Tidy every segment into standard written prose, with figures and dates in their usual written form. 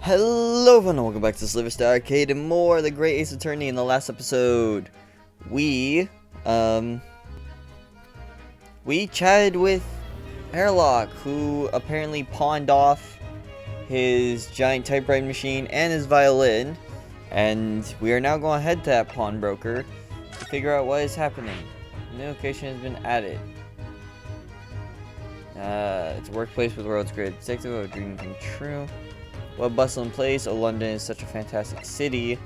Hello everyone, welcome back to SliverStar Arcade and more the great Ace Attorney. In the last episode, we chatted with Herlock, who apparently pawned off his giant typewriting machine and his violin, and we are now going to head to that pawnbroker to figure out what is happening. A new location has been added. It's a workplace with world's greatest detective, a dream come true. What bustling place? Oh, London is such a fantastic city. A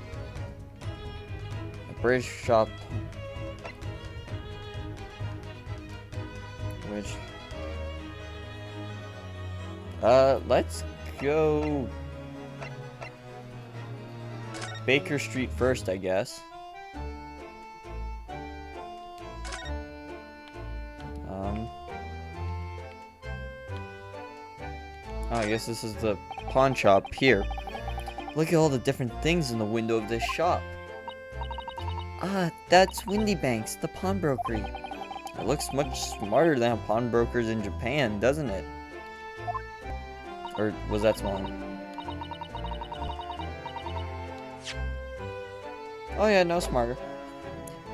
British shop. Which... let's go... Baker Street first, I guess. Oh, I guess this is the pawn shop here. Look at all the different things in the window of this shop. Ah, that's Windypop, the pawnbrokery. It looks much smarter than pawnbrokers in Japan, doesn't it? Or was that small? Oh yeah, no smarter.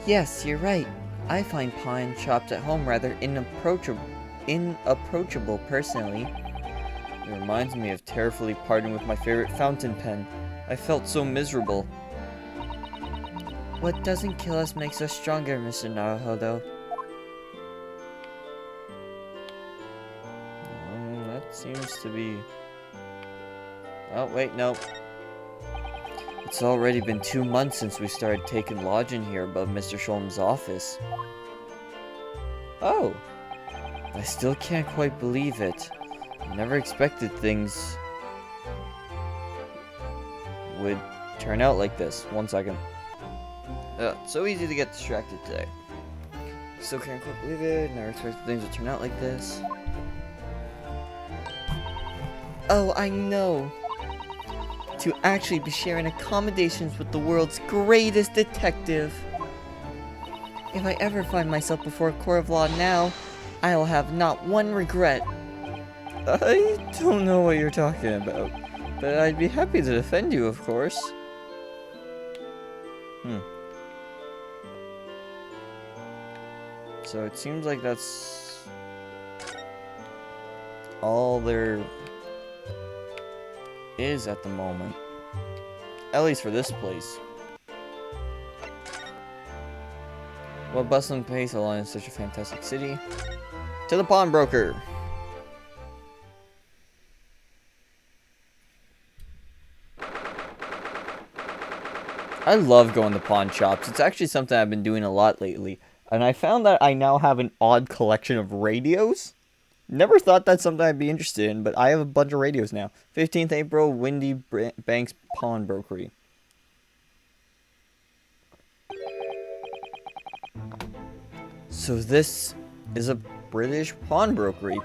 Yes, you're right. I find pawn shops at home rather inapproachable personally. It reminds me of tearfully parting with my favorite fountain pen. I felt so miserable. What doesn't kill us makes us stronger, Mr. Naruhodo. That seems to be... Oh, wait, no. It's already been 2 months since we started taking lodging here above Mr. Sholm's office. Oh! I still can't quite believe it. Never expected things would turn out like this. 1 second. So easy to get distracted today. Still can't quite believe it. Never expected things would turn out like this. Oh, I know. To actually be sharing accommodations with the world's greatest detective. If I ever find myself before a court of law now, I'll have not one regret. I don't know what you're talking about, but I'd be happy to defend you, of course. So it seems like that's all there is at the moment. At least for this place. What bustling place along in such a fantastic city? To the pawnbroker! I love going to pawn shops. It's actually something I've been doing a lot lately. And I found that I now have an odd collection of radios. Never thought that's something I'd be interested in, but I have a bunch of radios now. 15th April, Windypop Pawnbrokery. So this is a British pawnbrokery.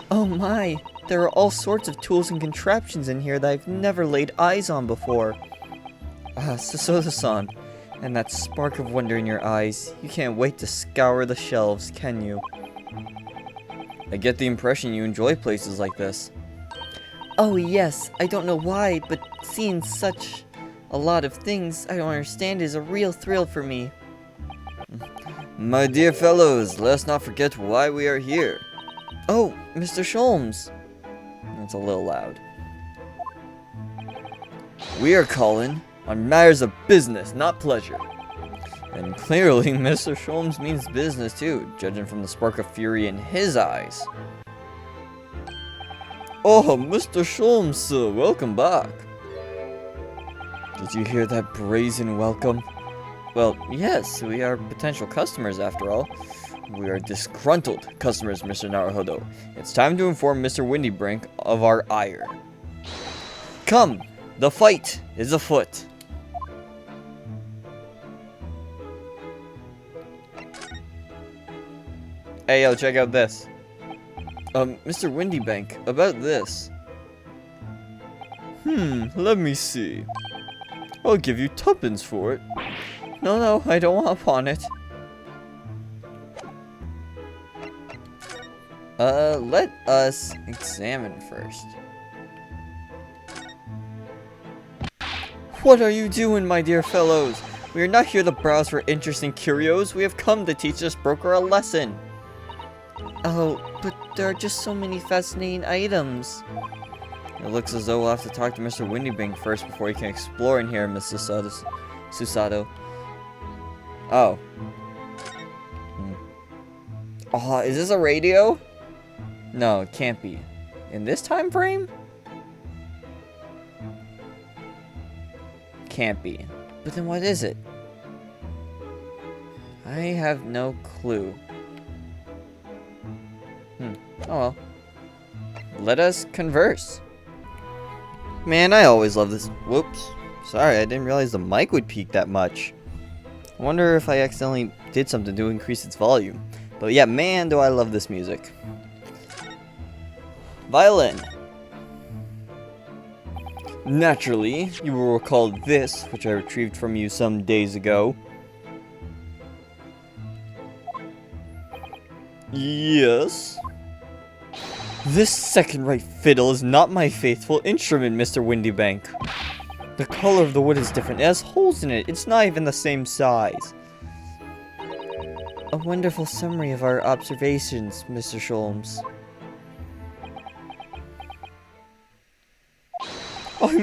Oh my, there are all sorts of tools and contraptions in here that I've never laid eyes on before. Ah, Sosoda-san, and that spark of wonder in your eyes. You can't wait to scour the shelves, can you? I get the impression you enjoy places like this. Oh yes, I don't know why, but seeing such a lot of things I don't understand is a real thrill for me. My dear fellows, let's not forget why we are here. Oh, Mr. Sholmes. That's a little loud. We are calling on matters of business, not pleasure. And clearly, Mr. Sholmes means business too, judging from the spark of fury in his eyes. Oh, Mr. Sholmes, sir, welcome back. Did you hear that brazen welcome? Well, yes, we are potential customers after all. We are disgruntled customers, Mr. Naruhodo. It's time to inform Mr. Windybrink of our ire. Come, the fight is afoot. Hey, yo, check out this. Mr. Windybank, about this. Let me see. I'll give you tuppence for it. No, I don't want to pawn it. Let us examine first. What are you doing, my dear fellows? We are not here to browse for interesting curios. We have come to teach this broker a lesson. Oh, but there are just so many fascinating items. It looks as though we'll have to talk to Mr. Windybank first before we can explore in here, Miss Susato. Oh. Oh, is this a radio? No, it can't be. In this time frame? Can't be. But then what is it? I have no clue. Oh well. Let us converse. Man, I always love this. Whoops. Sorry, I didn't realize the mic would peak that much. I wonder if I accidentally did something to increase its volume. But yeah, man, do I love this music. Violin. Naturally, you will recall this, which I retrieved from you some days ago. Yes. This second-rate fiddle is not my faithful instrument, Mr. Windybank. The color of the wood is different. It has holes in it. It's not even the same size. A wonderful summary of our observations, Mr. Sholmes.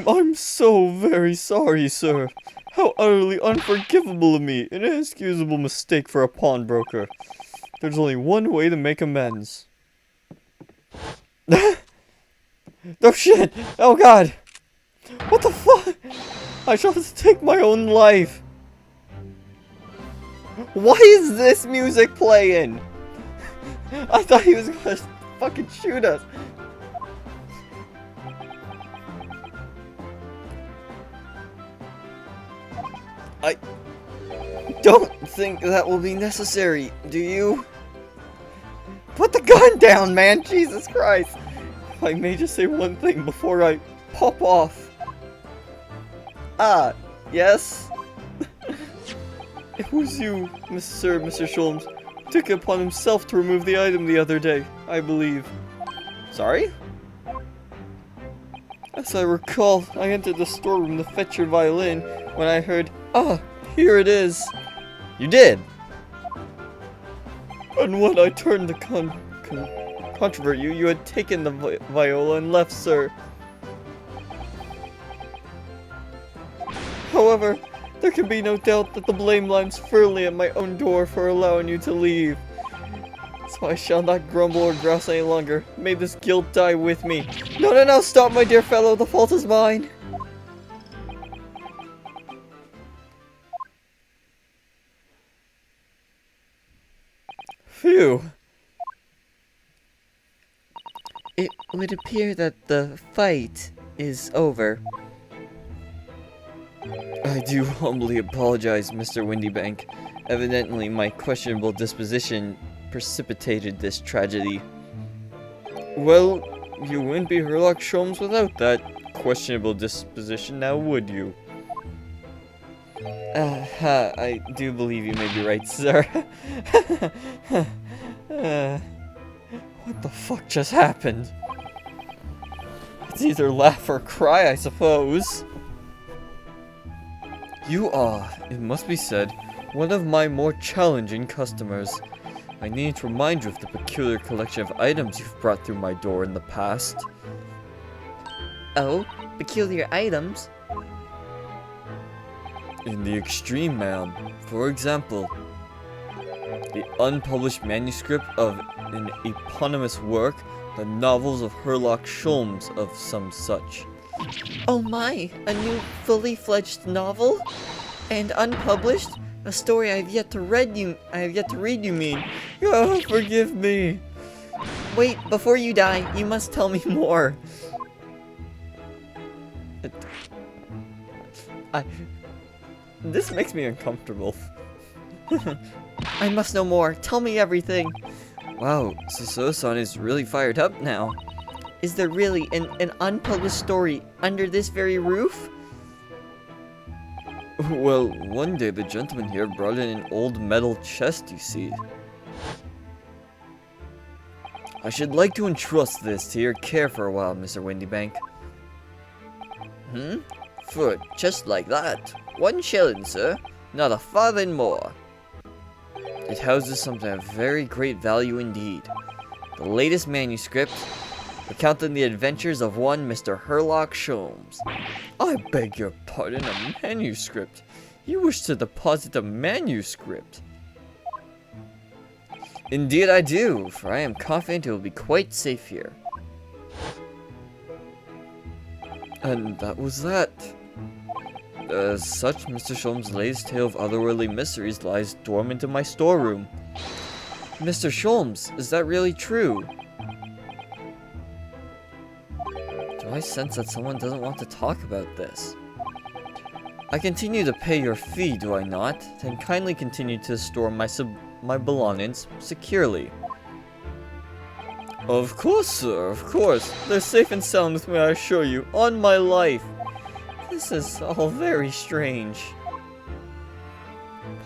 I'm so very sorry, sir. How utterly unforgivable of me. An inexcusable mistake for a pawnbroker. There's only one way to make amends. Oh shit! Oh god! What the fuck? I shall have to take my own life. Why is this music playing? I thought he was gonna fucking shoot us. I don't think that will be necessary, do you? Put the gun down, man! Jesus Christ! If I may just say one thing before I pop off. Ah, yes? It was you, Mr. Sholmes, who took it upon himself to remove the item the other day, I believe. Sorry? As I recall, I entered the storeroom to fetch your violin when I heard, ah, here it is. You did? And when I turned to controvert you, you had taken the viola and left, sir. However, there can be no doubt that the blame lies firmly at my own door for allowing you to leave. So I shall not grumble or grouse any longer. May this guilt die with me. No, stop, my dear fellow. The fault is mine. Phew. It would appear that the fight is over. I do humbly apologize, Mr. Windybank. Evidently, my questionable disposition precipitated this tragedy. Well, you wouldn't be Herlocks Sholmes without that questionable disposition, now would you? I do believe you may be right, sir. What the fuck just happened? It's either laugh or cry, I suppose. You are, it must be said, one of my more challenging customers. I need to remind you of the peculiar collection of items you've brought through my door in the past. Oh, peculiar items? In the extreme, ma'am. For example, the unpublished manuscript of an eponymous work, the novels of Herlocks Sholmes of some such. Oh my, a new fully fledged novel? And unpublished? A story I have yet to read, you mean? Oh, forgive me. Wait, before you die, you must tell me more. This makes me uncomfortable. I must know more. Tell me everything. Wow, Suso-san is really fired up now. Is there really an unpublished story under this very roof? Well, one day the gentleman here brought in an old metal chest, you see. I should like to entrust this to your care for a while, Mr. Windybank. For just like that. 1 shilling, sir. Not a farthing more. It houses something of very great value indeed. The latest manuscript, recounting the adventures of one Mr. Herlock Sholmes. I beg your pardon, a manuscript? You wish to deposit a manuscript? Indeed I do, for I am confident it will be quite safe here. And that was that. As such, Mr. Sholmes' latest tale of otherworldly mysteries lies dormant in my storeroom. Mr. Sholmes, is that really true? Do I sense that someone doesn't want to talk about this? I continue to pay your fee, do I not? Then kindly continue to store my belongings securely. Of course, sir, of course. They're safe and sound with me, I assure you, on my life. This is all very strange.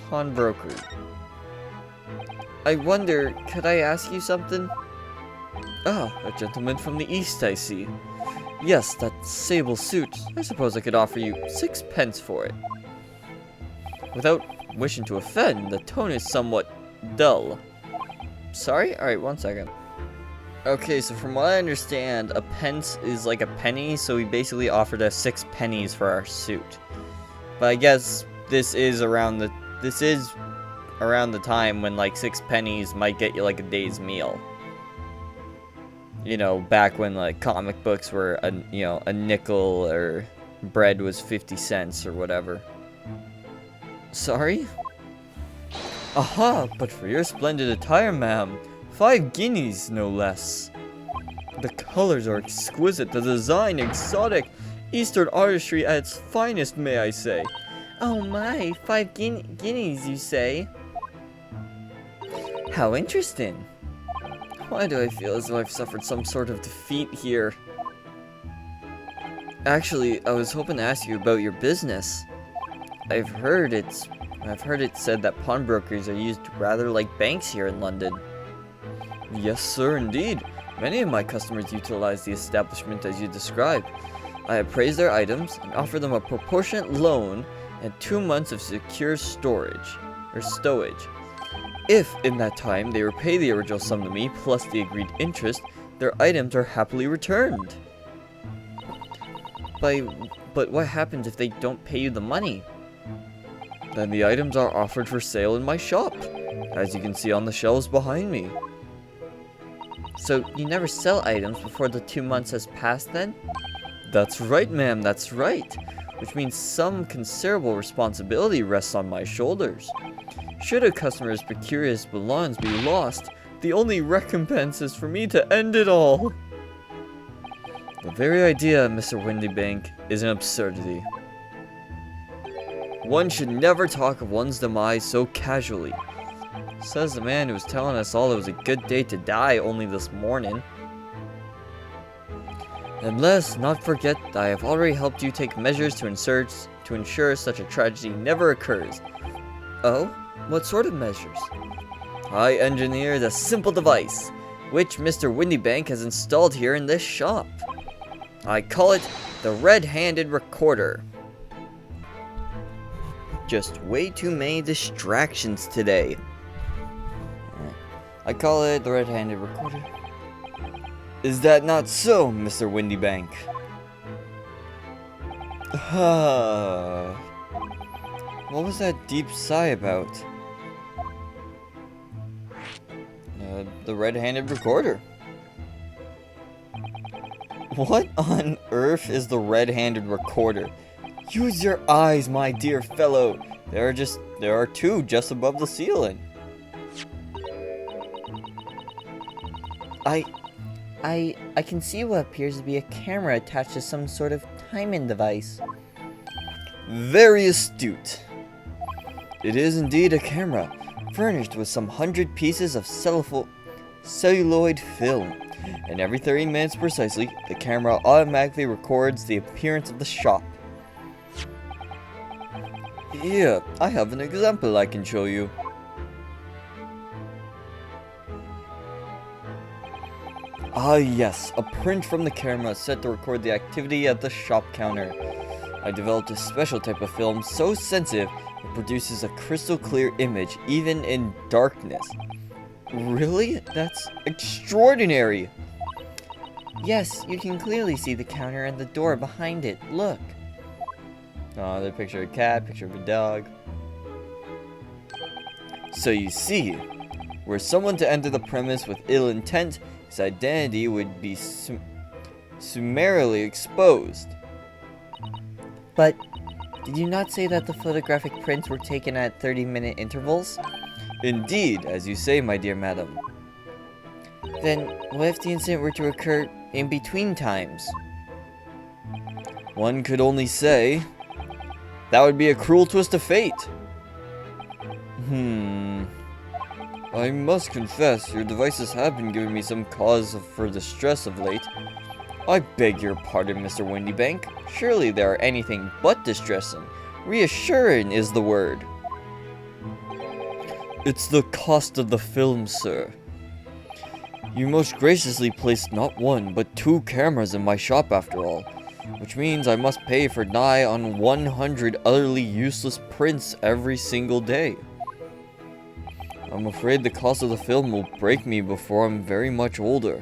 Pawnbroker. I wonder, could I ask you something? Ah, a gentleman from the East, I see. Yes, that sable suit. I suppose I could offer you 6 pence for it. Without wishing to offend, the tone is somewhat dull. Sorry? Alright, 1 second. Okay, so from what I understand, a pence is like a penny, so he basically offered us 6 pennies for our suit. But I guess this is around the time when like 6 pennies might get you like a day's meal. You know, back when like comic books were a nickel, or bread was 50 cents or whatever. Sorry? Aha, but for your splendid attire, ma'am. 5 guineas, no less. The colors are exquisite, the design exotic, Eastern artistry at its finest, may I say. Oh my, 5 guineas, you say? How interesting. Why do I feel as though I've suffered some sort of defeat here? Actually, I was hoping to ask you about your business. I've heard it said that pawnbrokers are used rather like banks here in London. Yes, sir, indeed. Many of my customers utilize the establishment as you described. I appraise their items and offer them a proportionate loan and 2 months of secure stowage. If, in that time, they repay the original sum to me plus the agreed interest, their items are happily returned. But what happens if they don't pay you the money? Then the items are offered for sale in my shop, as you can see on the shelves behind me. So, you never sell items before the 2 months has passed then? That's right, ma'am, that's right. Which means some considerable responsibility rests on my shoulders. Should a customer's precarious belongings be lost, the only recompense is for me to end it all. The very idea, Mr. Windybank, is an absurdity. One should never talk of one's demise so casually. Says the man who was telling us all it was a good day to die only this morning. And let's not forget that I have already helped you take measures to ensure such a tragedy never occurs. Oh? What sort of measures? I engineered a simple device, which Mr. Windybank has installed here in this shop. I call it the red-handed recorder. Just way too many distractions today. I call it the red-handed recorder. Is that not so, Mr. Windybank? What was that deep sigh about? The red-handed recorder. What on earth is the red-handed recorder? Use your eyes, my dear fellow. There are 2 just above the ceiling. I can see what appears to be a camera attached to some sort of timing device. Very astute. It is indeed a camera, furnished with some 100 pieces of celluloid film, and every 30 minutes precisely, the camera automatically records the appearance of the shop. Here, I have an example I can show you. Ah yes, a print from the camera set to record the activity at the shop counter. I developed a special type of film so sensitive it produces a crystal clear image even in darkness. Really? That's extraordinary! Yes, you can clearly see the counter and the door behind it. Look. Oh, the picture of a cat, picture of a dog. So you see, were someone to enter the premise with ill intent, his identity would be summarily exposed. But did you not say that the photographic prints were taken at 30-minute intervals? Indeed, as you say, my dear madam. Then, what if the incident were to occur in between times? One could only say, that would be a cruel twist of fate. I must confess, your devices have been giving me some cause for distress of late. I beg your pardon, Mr. Windybank. Surely they are anything but distressing. Reassuring is the word. It's the cost of the film, sir. You most graciously placed not one, but 2 cameras in my shop after all, which means I must pay for nigh on 100 utterly useless prints every single day. I'm afraid the cost of the film will break me before I'm very much older.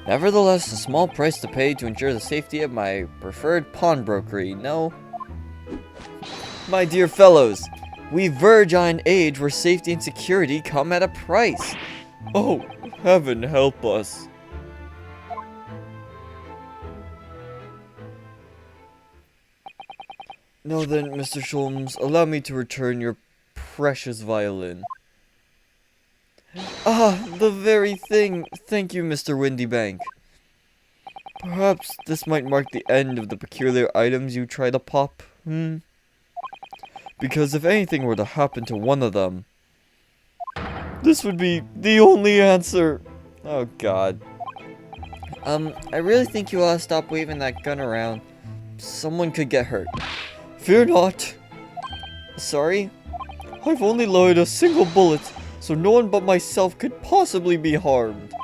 Nevertheless, a small price to pay to ensure the safety of my preferred pawnbrokery, no? My dear fellows, we verge on an age where safety and security come at a price. Oh, heaven help us. Now then, Mr. Sholmes, allow me to return your precious violin. Ah, the very thing. Thank you, Mr. Windybank. Perhaps this might mark the end of the peculiar items you try to pop, Because if anything were to happen to one of them, this would be the only answer. Oh, God. I really think you ought to stop waving that gun around. Someone could get hurt. Fear not. Sorry? I've only loaded a single bullet, so no one but myself could possibly be harmed.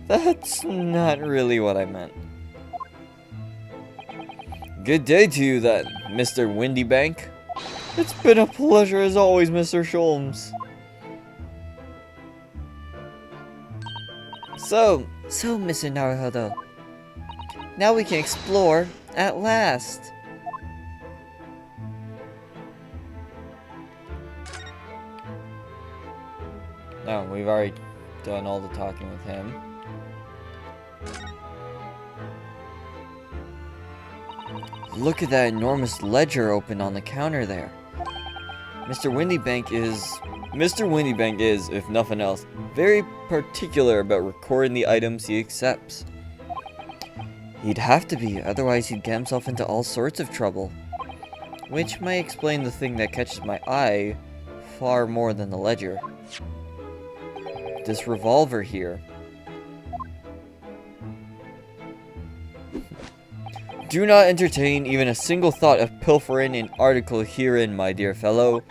That's not really what I meant. Good day to you then, Mr. Windybank. It's been a pleasure as always, Mr. Sholmes. So, Mr. Naruhodo, now we can explore at last. No, we've already done all the talking with him. Look at that enormous ledger open on the counter there. Mr. Windybank is, if nothing else, very particular about recording the items he accepts. He'd have to be, otherwise he'd get himself into all sorts of trouble. Which might explain the thing that catches my eye far more than the ledger. This revolver here. Do not entertain even a single thought of pilfering an article herein, my dear fellow.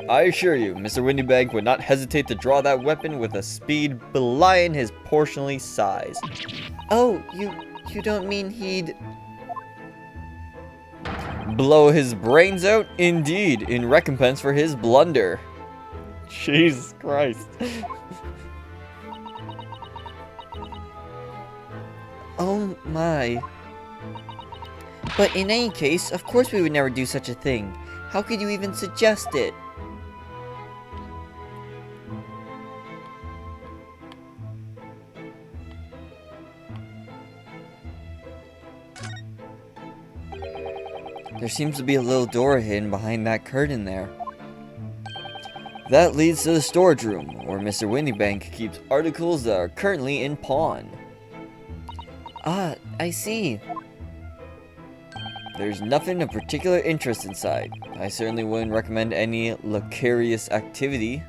I assure you, Mr. Windybank would not hesitate to draw that weapon with a speed belying his portionly size. Oh, you don't mean he'd... blow his brains out? Indeed, in recompense for his blunder. Jesus Christ. Oh my. But in any case, of course we would never do such a thing. How could you even suggest it? There seems to be a little door hidden behind that curtain there. That leads to the storage room, where Mr. Windybank keeps articles that are currently in pawn. Ah, I see. There's nothing of particular interest inside. I certainly wouldn't recommend any lucrative activity.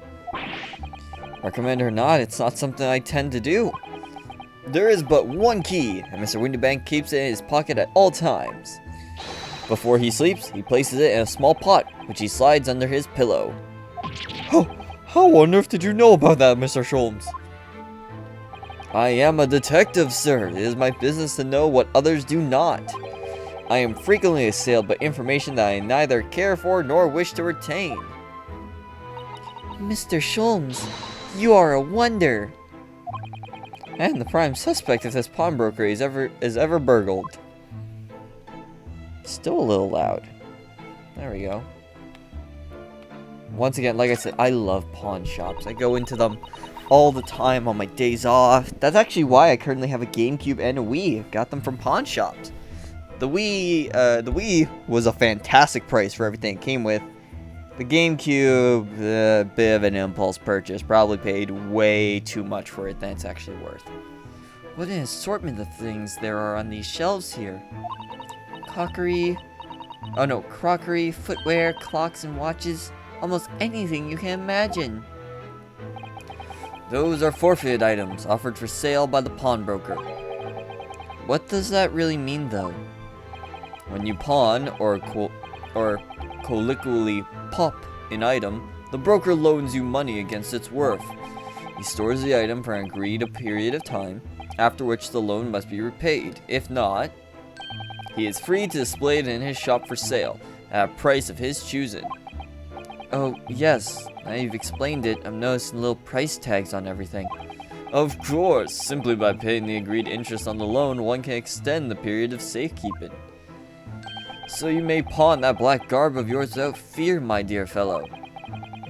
Recommend or not, it's not something I tend to do. There is but one key, and Mr. Windybank keeps it in his pocket at all times. Before he sleeps, he places it in a small pot, which he slides under his pillow. Oh, how on earth did you know about that, Mr. Sholmes? I am a detective, sir. It is my business to know what others do not. I am frequently assailed by information that I neither care for nor wish to retain. Mr. Sholmes, you are a wonder. And the prime suspect if this pawnbroker is ever burgled. Still a little loud. There we go. Once again, like I said, I love pawn shops. I go into them all the time on my days off. That's actually why I currently have a GameCube and a Wii. Got them from pawn shops. The Wii was a fantastic price for everything it came with. The GameCube, a bit of an impulse purchase. Probably paid way too much for it than it's actually worth. What an assortment of things there are on these shelves here. Crockery, footwear, clocks, and watches. Almost anything you can imagine. Those are forfeited items offered for sale by the pawnbroker. What does that really mean, though? When you pawn or colloquially pop an item, the broker loans you money against its worth. He stores the item for an agreed period of time, after which the loan must be repaid. If not, he is free to display it in his shop for sale at a price of his choosing. Oh, yes. Now you've explained it, I'm noticing little price tags on everything. Of course. Simply by paying the agreed interest on the loan, one can extend the period of safekeeping. So you may pawn that black garb of yours without fear, my dear fellow.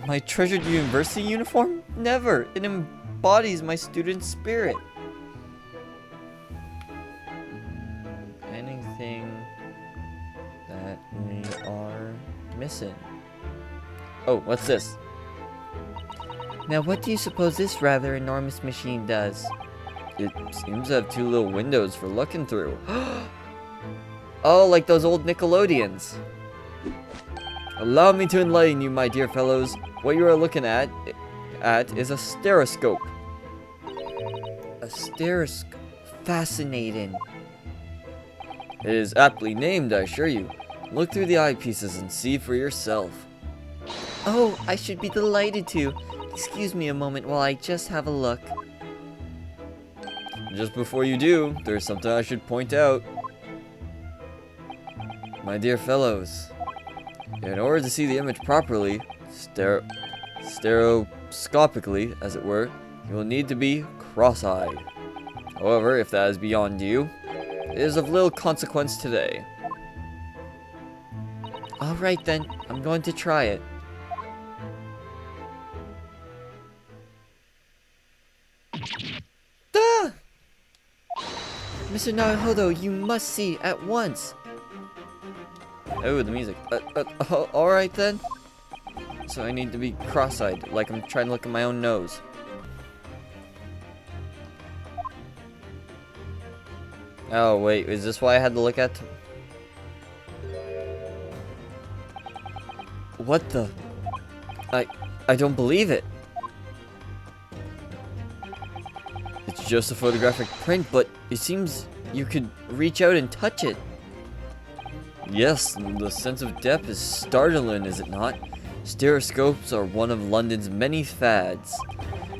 My treasured university uniform? Never. It embodies my student spirit. Anything that we are missing? Oh, what's this? Now, what do you suppose this rather enormous machine does? It seems to have two little windows for looking through. Oh, like those old Nickelodeons. Allow me to enlighten you, my dear fellows. What you are looking at is a stereoscope. A stereoscope. Fascinating. It is aptly named, I assure you. Look through the eyepieces and see for yourself. Oh, I should be delighted to. Excuse me a moment while I just have a look. Just before you do, there's something I should point out. My dear fellows, in order to see the image properly, stereoscopically, as it were, you will need to be cross-eyed. However, if that is beyond you, it is of little consequence today. Alright then, I'm going to try it. Ah! Mr. Naruhodo, you must see at once. Oh, the music. Alright then. So I need to be cross-eyed, like I'm trying to look at my own nose. Oh, wait, is this why I had to look at? What the? I don't believe it. It's just a photographic print, but it seems you could reach out and touch it. Yes, the sense of depth is startling, is it not? Stereoscopes are one of London's many fads.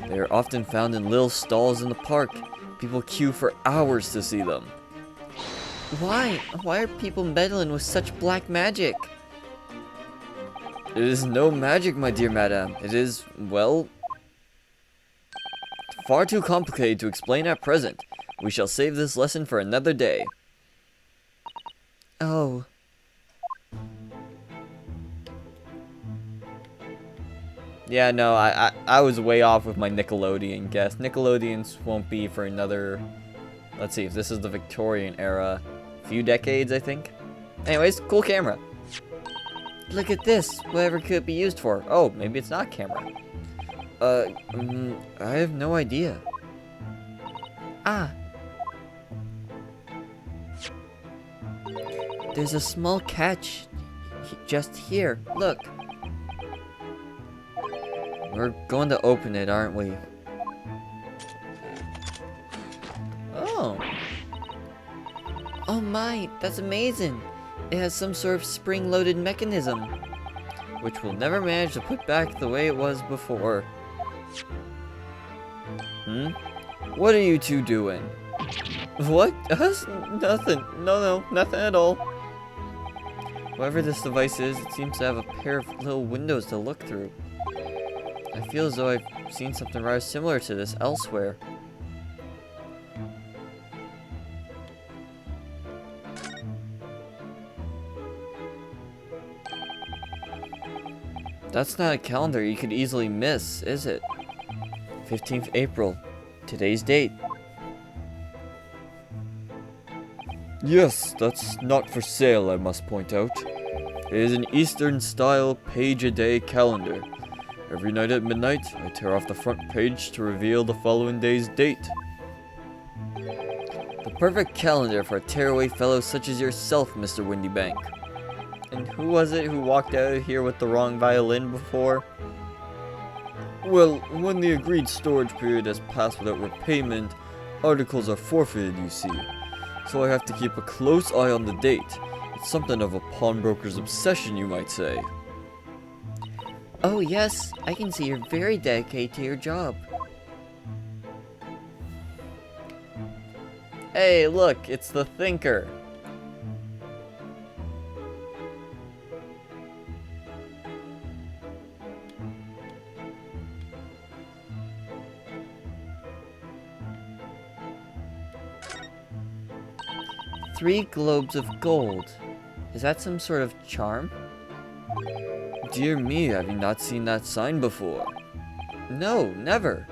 They are often found in little stalls in the park. People queue for hours to see them. Why? Why are people meddling with such black magic? It is no magic, my dear madame. It is, well, far too complicated to explain at present. We shall save this lesson for another day. Oh. Yeah, no, I was way off with my Nickelodeon guess. Nickelodeons won't be for another, let's see, if this is the Victorian era, few decades, I think. Anyways, cool camera. Look at this. Whatever could it be used for? Oh, maybe it's not a camera. I have no idea. Ah. There's a small catch just here. Look. We're going to open it, aren't we? Oh. Oh my, that's amazing. It has some sort of spring-loaded mechanism, which we'll never manage to put back the way it was before. What are you two doing? What? Us? Nothing. No, nothing at all. Whatever this device is, it seems to have a pair of little windows to look through. I feel as though I've seen something rather similar to this elsewhere. That's not a calendar you could easily miss, is it? 15th April. Today's date. Yes, that's not for sale, I must point out. It is an Eastern-style page-a-day calendar. Every night at midnight, I tear off the front page to reveal the following day's date. The perfect calendar for a tearaway fellow such as yourself, Mr. Windybank. And who was it who walked out of here with the wrong violin before? Well, when the agreed storage period has passed without repayment, articles are forfeited, you see. So I have to keep a close eye on the date. It's something of a pawnbroker's obsession, you might say. Oh yes, I can see you're very dedicated to your job. Hey, look, it's the Thinker. Three globes of gold. Is that some sort of charm? Dear me, have you not seen that sign before? No, never.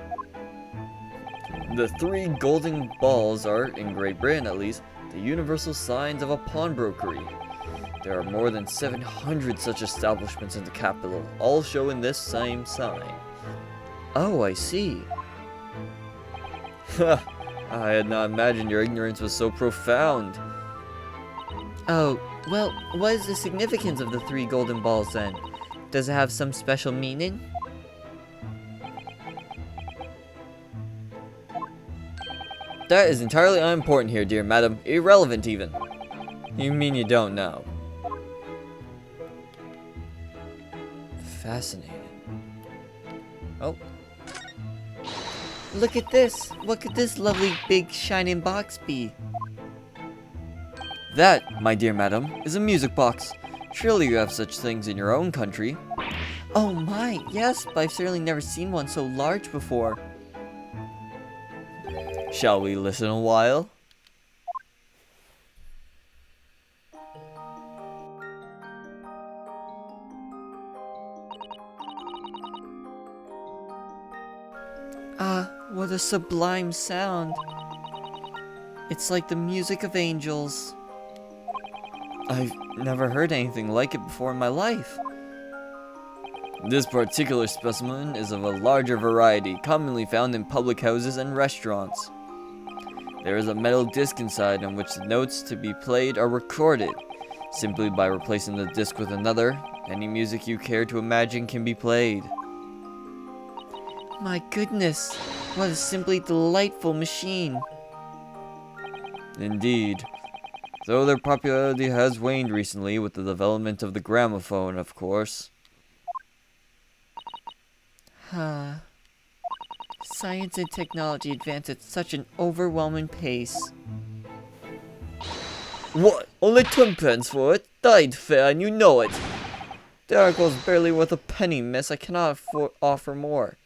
The three golden balls are, in Great Britain at least, the universal signs of a pawnbrokery. There are more than 700 such establishments in the capital, all showing this same sign. Oh, I see. I had not imagined your ignorance was so profound. Oh, well, what is the significance of the three golden balls then? Does it have some special meaning? That is entirely unimportant here, dear madam. Irrelevant, even. You mean you don't know? Fascinating. Oh. Look at this! What could this lovely big shining box be? That, my dear madam, is a music box. Surely you have such things in your own country. Oh my, yes, but I've certainly never seen one so large before. Shall we listen a while? Ah, what a sublime sound. It's like the music of angels. I've never heard anything like it before in my life. This particular specimen is of a larger variety, commonly found in public houses and restaurants. There is a metal disc inside on which the notes to be played are recorded. Simply by replacing the disc with another, any music you care to imagine can be played. My goodness, what a simply delightful machine. Indeed. Though their popularity has waned recently with the development of the gramophone, of course. Science and technology advance at such an overwhelming pace. What? Only 10 pence for it? Died fair, and you know it. The article's barely worth a penny, miss. I cannot offer more.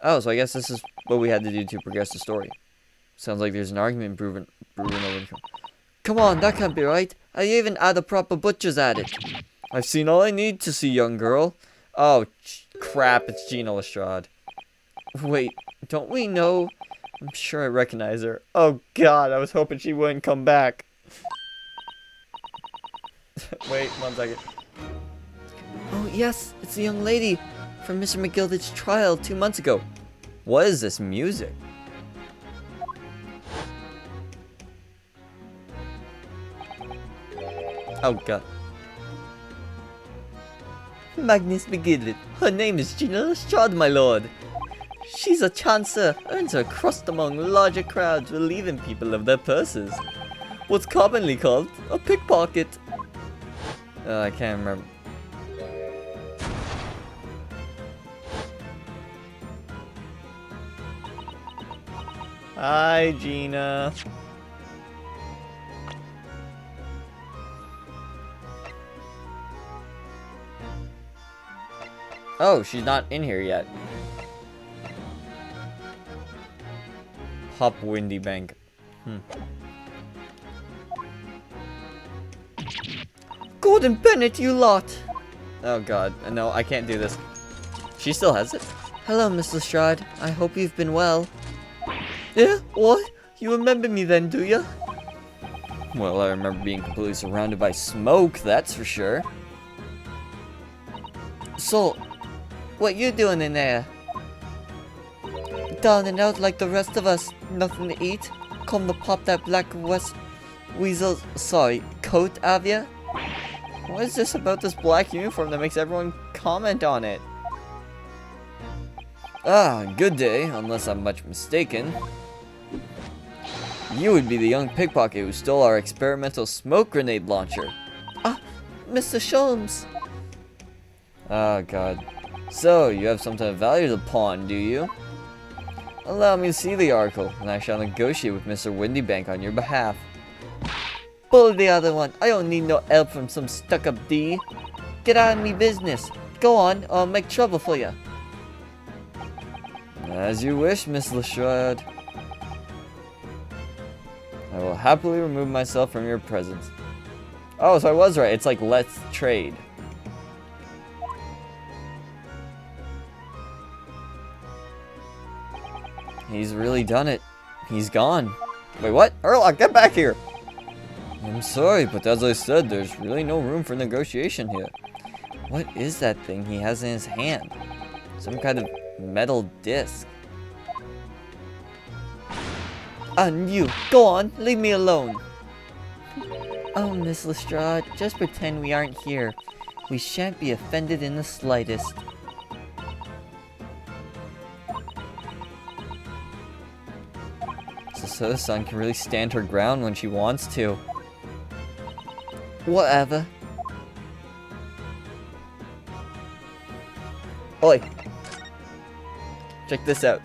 Oh, so I guess this is what we had to do to progress the story. Sounds like there's an argument brewing over. Come on, that can't be right. I even had a proper butcher's at it. I've seen all I need to see, young girl. Oh, crap, it's Gina Lestrade. Wait, don't we know? I'm sure I recognize her. Oh god, I was hoping she wouldn't come back. Wait, 1 second. Oh yes, it's the young lady from Mr. McGilded's trial 2 months ago. What is this music? Oh god. Magnus McGilded. Her name is Gina Lestrade, my lord. She's a chancer, earns her crust among larger crowds, relieving people of their purses. What's commonly called a pickpocket. I can't remember. Hi, Gina. Oh, she's not in here yet. Pop Windy Bank. Golden Bennett, you lot! Oh god, no, I can't do this. She still has it. Hello, Miss Lestrade. I hope you've been well. Yeah? What? You remember me then, do ya? Well, I remember being completely surrounded by smoke, that's for sure. So, what you doing in there? Down and out like the rest of us. Nothing to eat? Come to pop that black coat of ya? What is this about this black uniform that makes everyone comment on it? Ah, good day, unless I'm much mistaken. You would be the young pickpocket who stole our experimental smoke grenade launcher. Ah, Mr. Sholmes. Oh god. So, you have something of value to pawn, do you? Allow me to see the article, and I shall negotiate with Mr. Windybank on your behalf. Pull the other one. I don't need no help from some stuck-up D. Get out of me business. Go on, or I'll make trouble for you. As you wish, Miss Lestrade. I will happily remove myself from your presence. Oh, so I was right. It's like, let's trade. He's really done it. He's gone. Wait, what? Herlock, get back here! I'm sorry, but as I said, there's really no room for negotiation here. What is that thing he has in his hand? Some kind of metal disc. And you, go on, leave me alone. Oh, Miss Lestrade, just pretend we aren't here. We shan't be offended in the slightest. So the sun can really stand her ground when she wants to. Whatever. Oi! Check this out.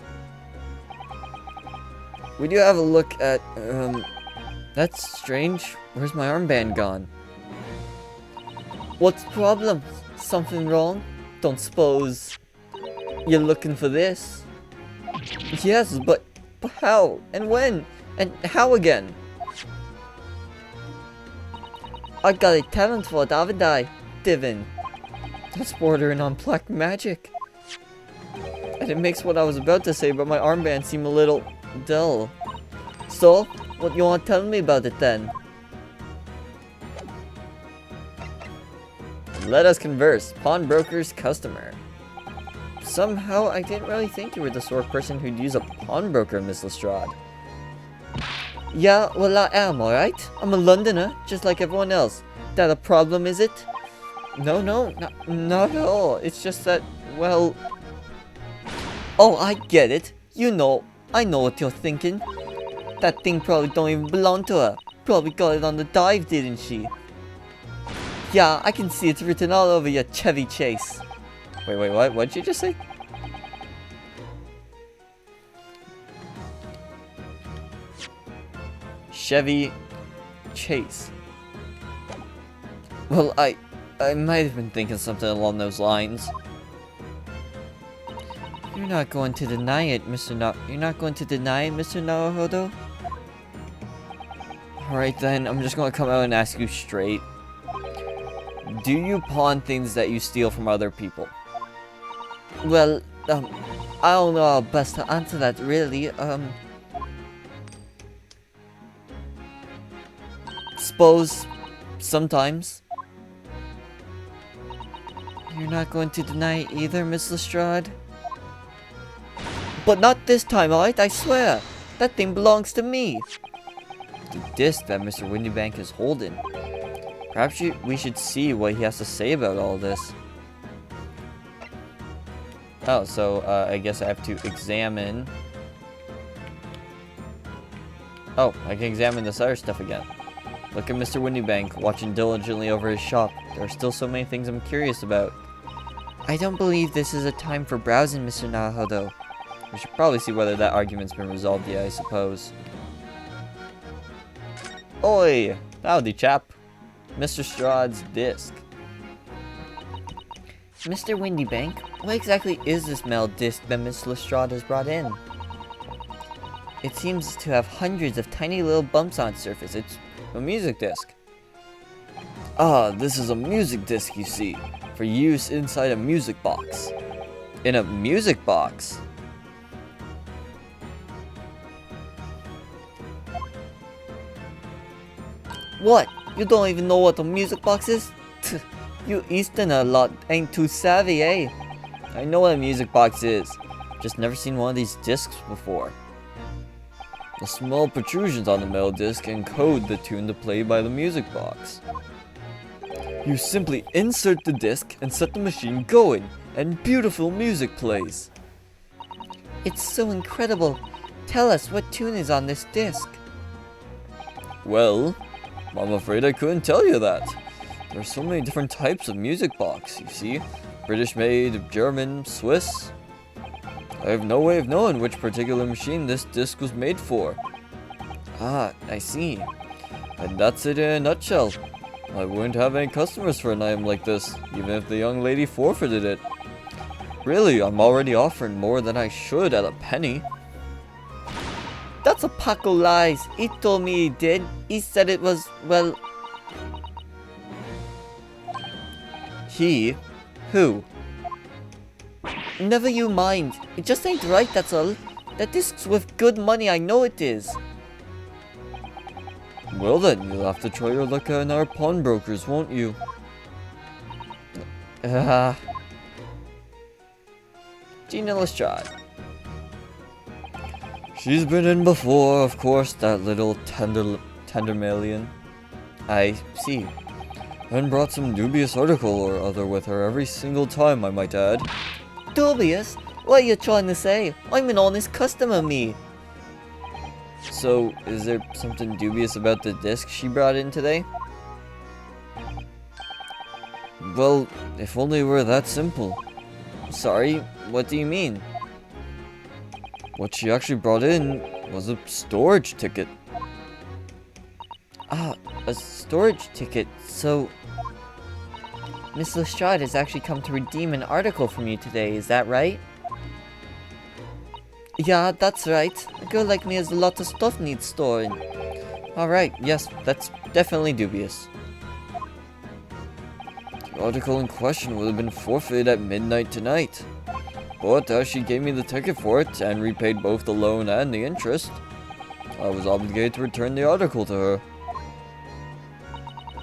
Would you have a look at, that's strange. Where's my armband gone? What's the problem? Something wrong? Don't suppose you're looking for this? Yes, but how? And when? And how again? I got a talent for it, haven't I, Divin? That's bordering on black magic. And it makes what I was about to say about my armband seem a little dull. So, what you want to tell me about it then? Let us converse, pawnbroker's customer. Somehow, I didn't really think you were the sort of person who'd use a pawnbroker, Miss Lestrade. Yeah, well I am, alright? I'm a Londoner, just like everyone else. That a problem, is it? No, not at all. It's just that, well... Oh, I get it. You know, I know what you're thinking. That thing probably don't even belong to her. Probably got it on the dive, didn't she? Yeah, I can see it's written all over your Chevy Chase. Wait, what? What'd you just say? Chevy Chase. Well, I might have been thinking something along those lines. You're not going to deny it, You're not going to deny it, Mr. Naruhodo? Alright then, I'm just going to come out and ask you straight. Do you pawn things that you steal from other people? Well, I don't know how best to answer that, really. Suppose sometimes. You're not going to deny it either, Miss Lestrade? But not this time, alright? I swear. That thing belongs to me. The disc that Mr. Windybank is holding. Perhaps we should see what he has to say about all this. Oh, so I guess I have to examine... Oh, I can examine this other stuff again. Look at Mr. Windybank, watching diligently over his shop. There are still so many things I'm curious about. I don't believe this is a time for browsing, Mr. Naruhodo. We should probably see whether that argument's been resolved yet, I suppose. Oi! Howdy, chap. Mr. Strahd's disc. Mr. Windybank, what exactly is this metal disc that Miss Lestrade has brought in? It seems to have hundreds of tiny little bumps on its surface. It's a music disc. Ah, this is a music disc, you see, for use inside a music box. In a music box? What? You don't even know what a music box is? You Easterner lot ain't too savvy, eh? I know what a music box is. Just never seen one of these discs before. The small protrusions on the metal disc encode the tune to play by the music box. You simply insert the disc and set the machine going, and beautiful music plays. It's so incredible. Tell us, what tune is on this disc? Well, I'm afraid I couldn't tell you that. There are so many different types of music box, you see. British made, German, Swiss. I have no way of knowing which particular machine this disc was made for. Ah, I see. And that's it in a nutshell. I wouldn't have any customers for an item like this, even if the young lady forfeited it. Really, I'm already offering more than I should at a penny. That's a pack of lies. He told me he did. He said it was, well... He? Who? Never you mind. It just ain't right, that's all. That disc's worth good money, I know it is. Well then, you'll have to try your luck in our pawnbrokers, won't you? Gina Lestrade. She's been in before, of course, that little tendermelion. I see. And brought some dubious article or other with her every single time, I might add. Dubious? What are you trying to say? I'm an honest customer, me. So, is there something dubious about the disc she brought in today? Well, if only it were that simple. Sorry, what do you mean? What she actually brought in was a storage ticket. Ah, a storage ticket, so... Miss Lestrade has actually come to redeem an article from you today, is that right? Yeah, that's right. A girl like me has a lot of stuff needs storing. Alright, yes, that's definitely dubious. The article in question would have been forfeited at midnight tonight. But as she gave me the ticket for it and repaid both the loan and the interest, I was obligated to return the article to her.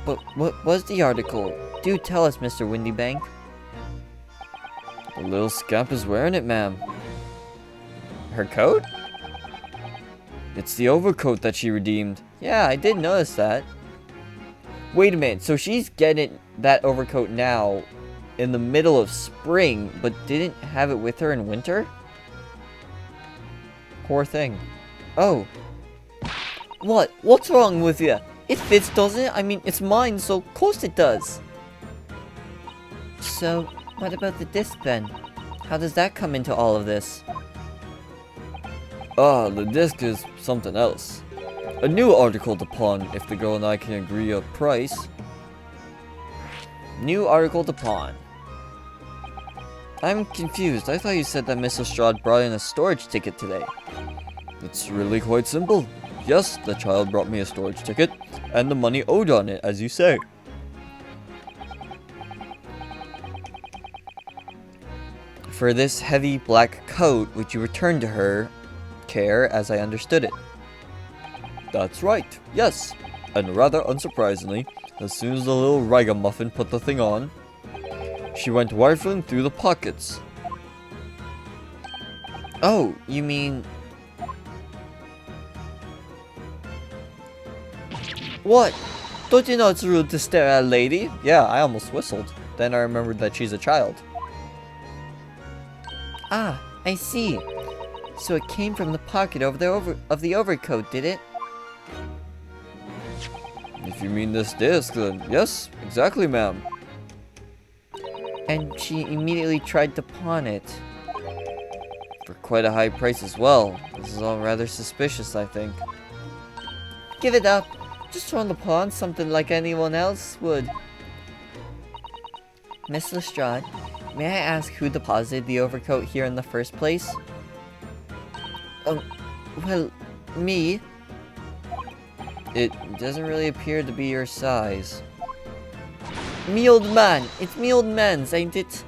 But what was the article? Do tell us, Mr. Windybank. The little scamp is wearing it, ma'am. Her coat? It's the overcoat that she redeemed. Yeah, I did notice that. Wait a minute, so she's getting that overcoat now in the middle of spring, but didn't have it with her in winter? Poor thing. Oh. What? What's wrong with you? It fits, doesn't it? I mean, it's mine, so of course it does. So, what about the disc then? How does that come into all of this? Ah, the disc is something else. A new article to pawn if the girl and I can agree a price. New article to pawn. I'm confused. I thought you said that Miss Lestrade brought in a storage ticket today. It's really quite simple. Yes, the child brought me a storage ticket, and the money owed on it, as you say. For this heavy black coat, which you returned to her care, as I understood it. That's right, yes. And rather unsurprisingly, as soon as the little ragamuffin put the thing on, she went rifling through the pockets. Oh, you mean... What? Don't you know it's rude to stare at a lady? Yeah, I almost whistled. Then I remembered that she's a child. Ah, I see. So it came from the pocket of the overcoat, did it? If you mean this disc, then yes, exactly, ma'am. And she immediately tried to pawn it. For quite a high price as well. This is all rather suspicious, I think. Give it up. Just trying to pawn something like anyone else would. Miss Lestrade, may I ask who deposited the overcoat here in the first place? Well, me. It doesn't really appear to be your size. Me old man. It's me old man's, ain't it?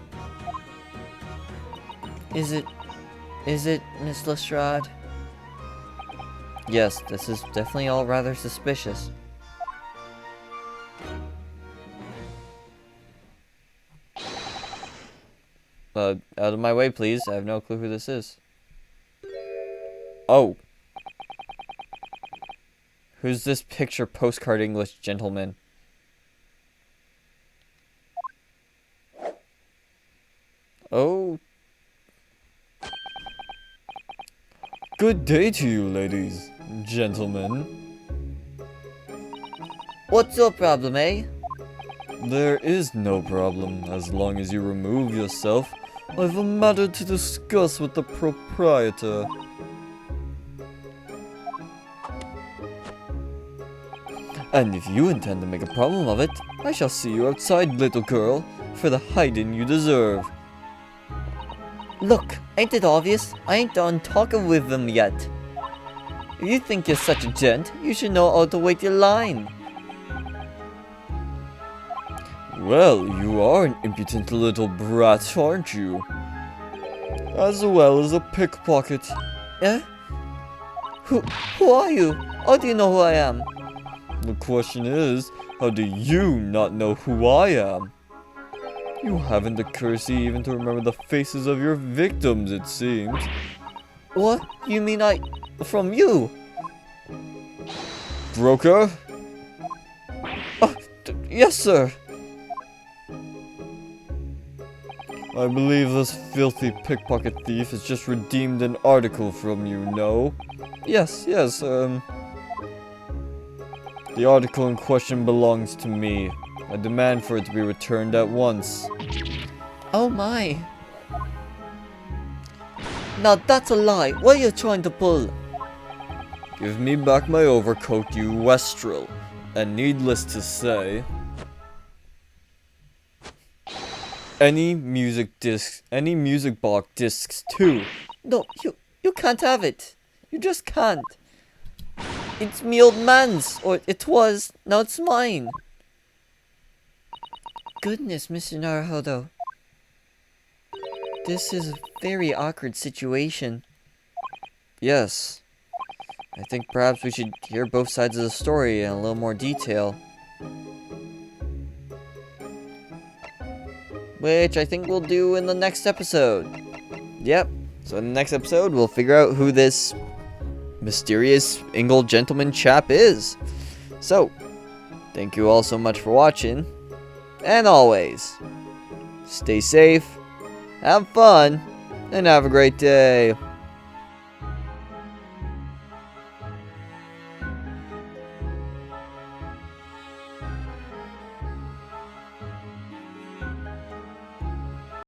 Is it, Miss Lestrade? Yes, this is definitely all rather suspicious. Out of my way, please. I have no clue who this is. Oh. Who's this picture postcard English gentleman? Oh. Good day to you, ladies, gentlemen. What's your problem, eh? There is no problem, as long as you remove yourself. I've a matter to discuss with the proprietor. And if you intend to make a problem of it, I shall see you outside, little girl, for the hiding you deserve. Look, ain't it obvious? I ain't done talking with them yet. If you think you're such a gent, you should know how to wait your line. Well, you are an impudent little brat, aren't you? As well as a pickpocket. Eh? Who are you? How do you know who I am? The question is, how do you not know who I am? You haven't the courtesy even to remember the faces of your victims, it seems. What? You mean from you? Broker? Yes, sir. I believe this filthy pickpocket thief has just redeemed an article from you, no? Yes, the article in question belongs to me. I demand for it to be returned at once. Oh my. Now that's a lie. What are you trying to pull? Give me back my overcoat, you wastrel. And needless to say, any music box discs too. No, you can't have it. You just can't. It's me old man's, or it was. Now it's mine. Goodness, Mr. Naruhodo. This is a very awkward situation. Yes. I think perhaps we should hear both sides of the story in a little more detail. Which I think we'll do in the next episode. Yep. So in the next episode, we'll figure out who this mysterious Ingle gentleman chap is. So, thank you all so much for watching. And always, stay safe, have fun, and have a great day.